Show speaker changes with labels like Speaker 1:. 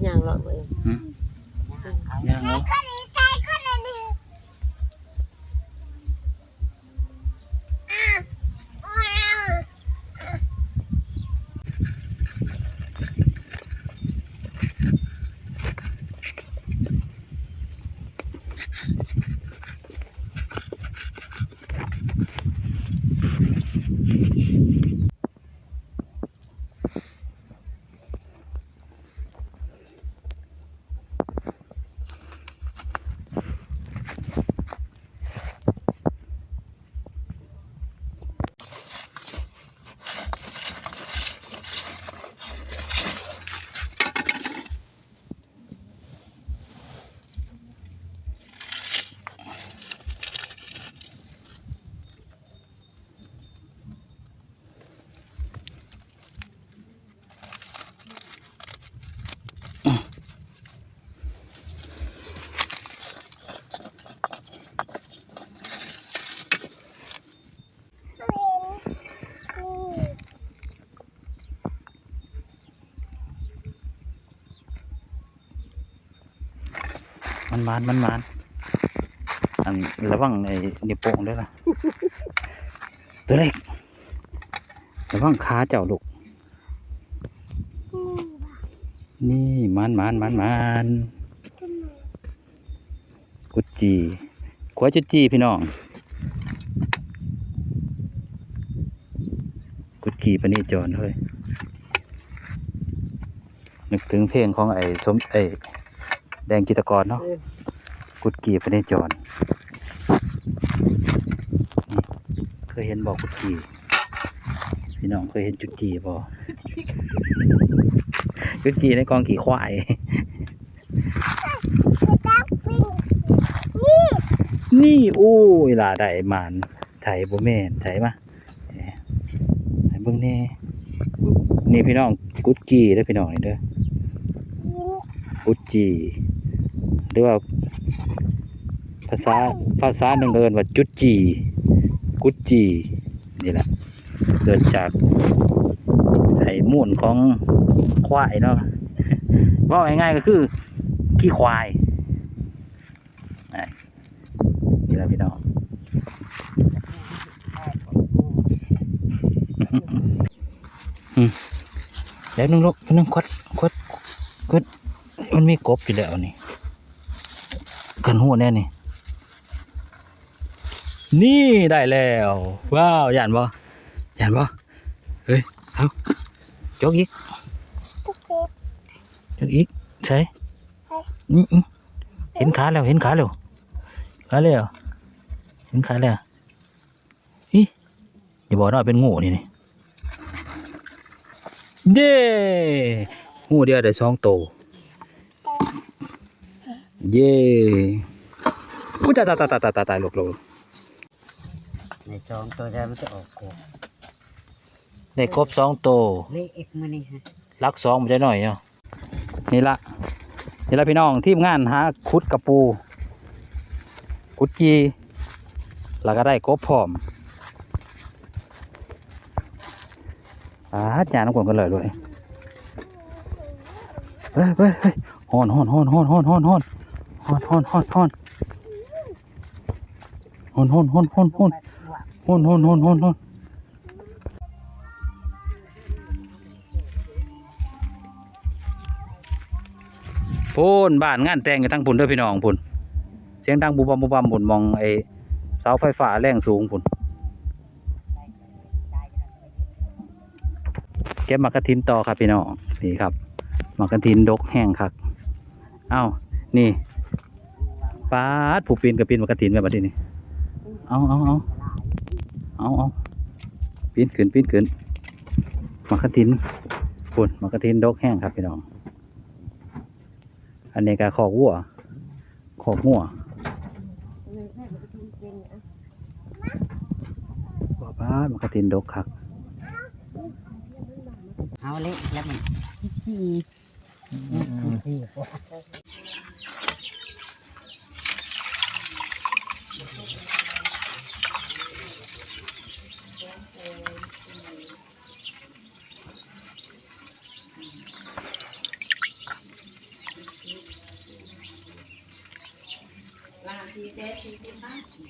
Speaker 1: ย่างหลอดบ่เอง
Speaker 2: ย่างเนาะมันอันระวังไอ้นิ้วโป้งด้วยล่ะตัวเล็กระวังขาเจ้าลูกนี่มันกุดจีขวาจุดจีพี่น้องกุดจีปณีจรเฮ้ยนึกถึงเพลงของไอ้แดงจิตรกรเนาะกุดกีพเนจรเคยเห็นบอกกุดกีพี่น้องเคยเห็นจุดจีบ่จุดจีในกองขี่ควายนี่โอ้ยล่ะได้มานไถบ่แม่นไถมาไถเบิ่งแน่นี่พี่น้องกุดกีเด้อพี่น้องนี่เด้อกุดจีหรือว่าภาษาหนึ่งเอิ้นว่าจุดจีกุดจีนี่แหละเกิดจากไอ้มูลของควายเนาะว่าง่ายๆก็คือขี้ควายนี่แหละพี่น้องแล้วนึงลูกนึงคดมันมีกบอยู่แล้วนี่กันหัวแน่นี่ได้แล้วว้าวย่านบ่เฮ้ยเอาจกอีกใช่เห็นขาแล้วอีอย่าบอกว่าเป็นงูนี่เด้งูเดียวได้2 ตัวเย่อุ้ยตายลูก
Speaker 3: ใน2 ตัวแล้วมันจะออกกบ
Speaker 2: ได้ครบ2 ตัว
Speaker 3: เล็กมานี่ฮะ
Speaker 2: ลัก2มันจะหน่อยเนาะนี่ละพี่น้องทีมงานหาขุดกระปูขุดจีแล้วก็ได้ครบพร้อมจานน้ำกวนกันเลยด้วยเฮ้ยฮ้อนพูนบ้านงานแต่งกันทั้งพุ่นเด้อพี่น้องพุ่นเสียงดังบุบบัมพุ่นมองไอ้เสาไฟฟ้าแรงสูงพุ่นเก็บมะกะทินต่อครับพี่น้องนี่ครับมะกะทินดกแห้งครับเอ้านี่ปาดผูกปีนกับปีนมะกะทินแบบนี้เอาปีนขึ้นมะกะทินพุ่นมะกะทินดกแห้งครับพี่น้องอันนี้ก็ขอกงัวป้ามันกระตินดกครับ
Speaker 3: เอาเล็กแล้วมัน
Speaker 1: ล้าน440,000